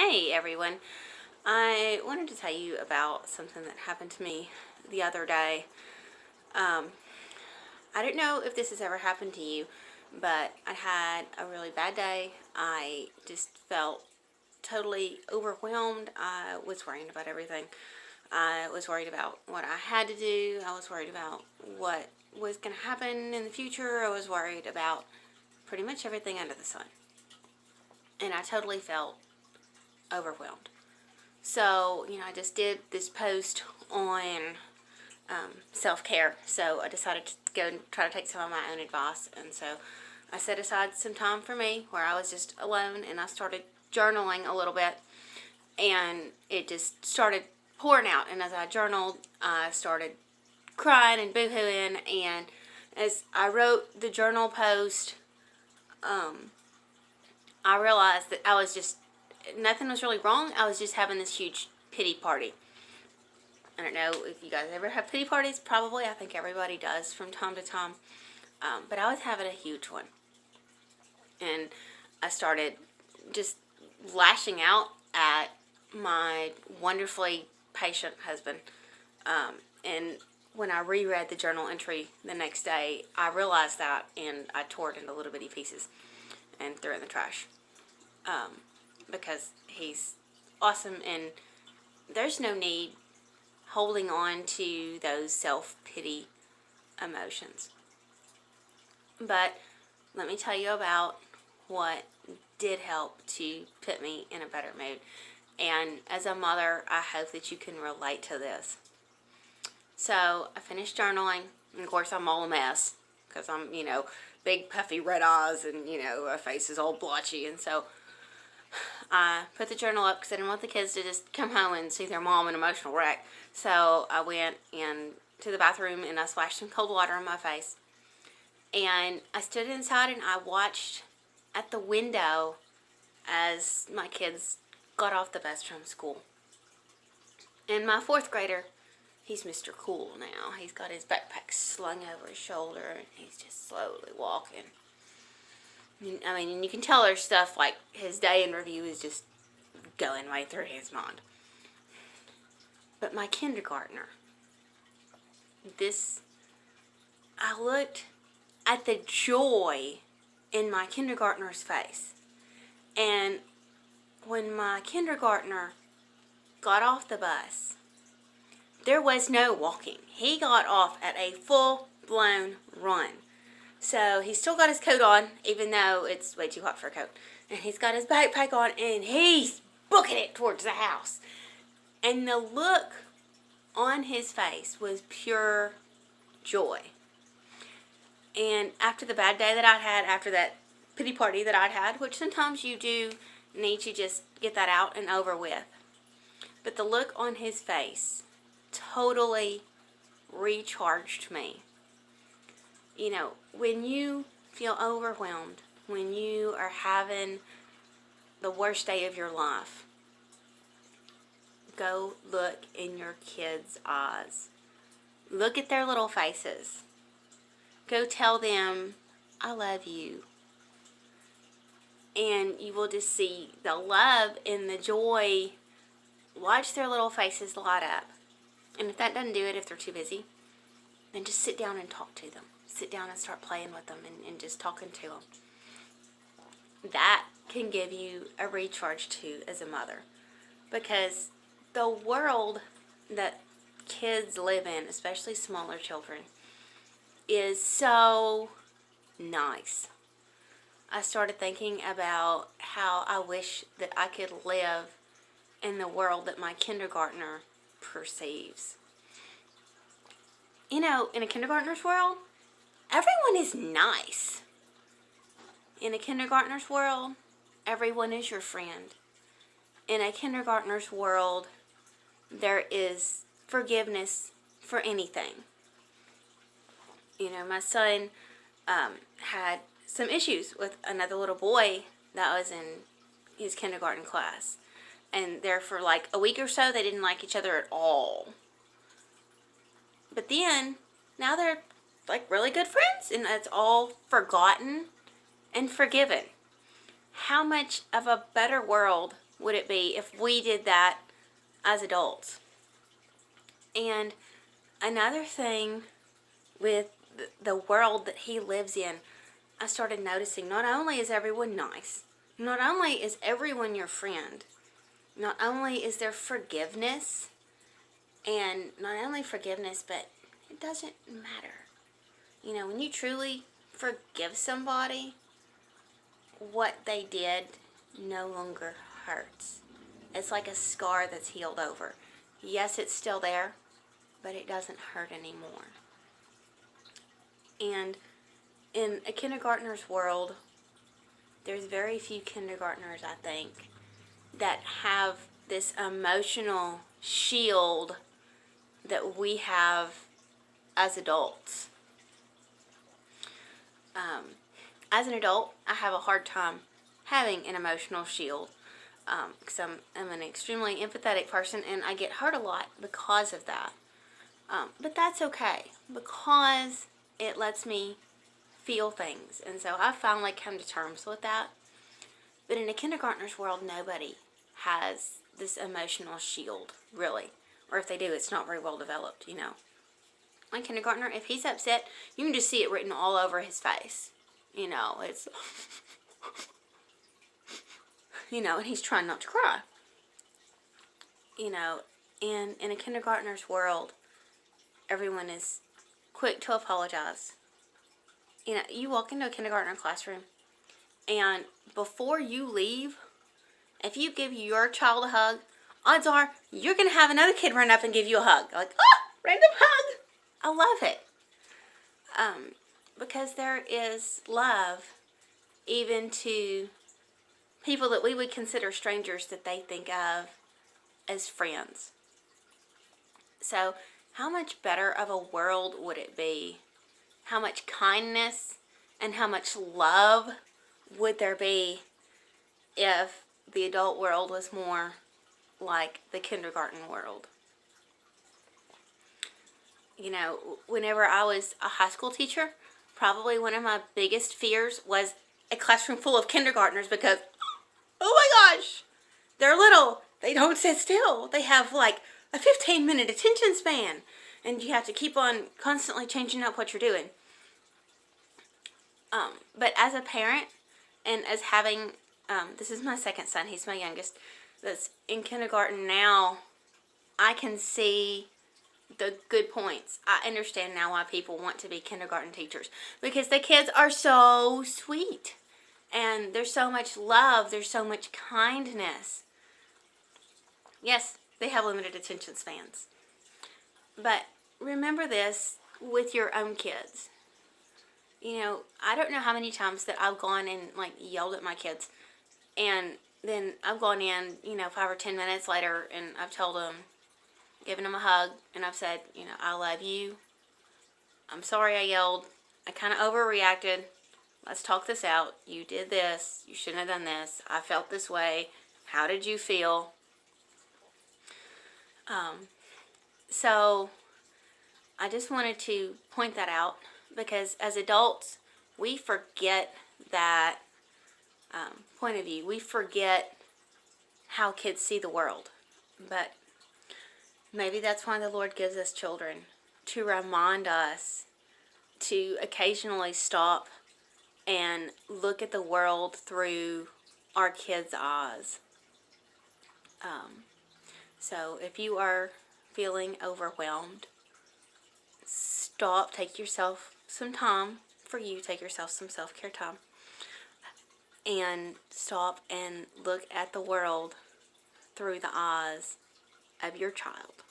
Hey everyone, I wanted to tell you about something that happened to me the other day. Um, I don't know if this has ever happened to you, but I had a really bad day. I just felt totally overwhelmed. I was worrying about everything. I was worried about what I had to do. I was worried about what was going to happen in the future. I was worried about pretty much everything under the sun. And I totally felt overwhelmed. So, I just did this post on self-care. So I decided to go and try to take some of my own advice. And so I set aside some time for me where I was just alone, and I started journaling a little bit. And it just started pouring out. And as I journaled, I started crying and boohooing. And as I wrote the journal post, I realized that nothing was really wrong. I was just having this huge pity party. I don't know if you guys ever have pity parties. Probably. I think everybody does from time to time. But I was having a huge one. And I started just lashing out at my wonderfully patient husband. And when I reread the journal entry the next day, I realized that, and I tore it into little bitty pieces and threw it in the trash. Because he's awesome, and there's no need holding on to those self-pity emotions. But let me tell you about what did help to put me in a better mood. And as a mother, I hope that you can relate to this. So I finished journaling, and of course I'm all a mess because I'm, big puffy red eyes, and, my face is all blotchy. And so I put the journal up because I didn't want the kids to just come home and see their mom an emotional wreck. So I went to the bathroom and I splashed some cold water on my face. And I stood inside and I watched at the window as my kids got off the bus from school. And my fourth grader, he's Mr. Cool now. He's got his backpack slung over his shoulder and he's just slowly walking. And you can tell there's stuff like his day in review is just going right through his mind. But my kindergartner, I looked at the joy in my kindergartner's face. And when my kindergartner got off the bus, there was no walking. He got off at a full-blown run. So he's still got his coat on, even though it's way too hot for a coat. And he's got his backpack on, and he's booking it towards the house. And the look on his face was pure joy. And after the bad day that I'd had, after that pity party that I'd had, which sometimes you do need to just get that out and over with. But the look on his face totally recharged me. When you feel overwhelmed, when you are having the worst day of your life, go look in your kids' eyes. Look at their little faces. Go tell them, I love you. And you will just see the love and the joy. Watch their little faces light up. And if that doesn't do it, if they're too busy, then just sit down and talk to them. Sit down and start playing with them and just talking to them. That can give you a recharge too as a mother. Because the world that kids live in, especially smaller children, is so nice. I started thinking about how I wish that I could live in the world that my kindergartner perceives. In a kindergartner's world, everyone is nice. In a kindergartner's world, everyone is your friend. In a kindergartner's world, there is forgiveness for anything. My son had some issues with another little boy that was in his kindergarten class. And there for like a week or so, they didn't like each other at all. But then, now they're like really good friends, and it's all forgotten and forgiven. how much of a better world would it be if we did that as adults? And another thing with the world that he lives in, I started noticing not only is everyone nice, not only is everyone your friend, not only is there forgiveness, and not only forgiveness, but it doesn't matter. You know, when you truly forgive somebody, what they did no longer hurts. It's like a scar that's healed over. Yes, it's still there, but it doesn't hurt anymore. And in a kindergartner's world, there's very few kindergartners, I think, that have this emotional shield that we have as adults. As an adult, I have a hard time having an emotional shield because I'm an extremely empathetic person, and I get hurt a lot because of that. But that's okay, because it lets me feel things, and so I've finally come to terms with that. But in a kindergartner's world, nobody has this emotional shield, really. Or if they do, it's not very well developed, you know. My kindergartner, if he's upset, you can just see it written all over his face. You know, it's, you know, and he's trying not to cry. You know, and in a kindergartner's world, everyone is quick to apologize. You know, you walk into a kindergartner classroom, and before you leave, if you give your child a hug, odds are you're going to have another kid run up and give you a hug. Like, random hug. I love it. Because there is love even to people that we would consider strangers that they think of as friends. So how much better of a world would it be? How much kindness and how much love would there be if the adult world was more like the kindergarten world? You know, whenever I was a high school teacher, probably one of my biggest fears was a classroom full of kindergartners because, oh my gosh, they're little. They don't sit still. They have like a 15-minute attention span, and you have to keep on constantly changing up what you're doing. But as a parent, and as having, this is my second son, he's my youngest, that's in kindergarten now, I can see the good points. I understand now why people want to be kindergarten teachers, because the kids are so sweet, and there's so much love, there's so much kindness. Yes, they have limited attention spans, but remember this with your own kids. You know, I don't know how many times that I've gone and like yelled at my kids, and then I've gone in, you know, 5 or 10 minutes later, and I've told them, given them a hug, and I've said, you know, I love you. I'm sorry I yelled. I kind of overreacted. Let's talk this out. You did this. You shouldn't have done this. I felt this way. How did you feel? So I just wanted to point that out, because as adults, we forget that point of view. We forget how kids see the world. But maybe that's why the Lord gives us children, to remind us to occasionally stop and look at the world through our kids' eyes. So if you are feeling overwhelmed, stop, take yourself some time for you, take yourself some self-care time, and stop and look at the world through the eyes of your child.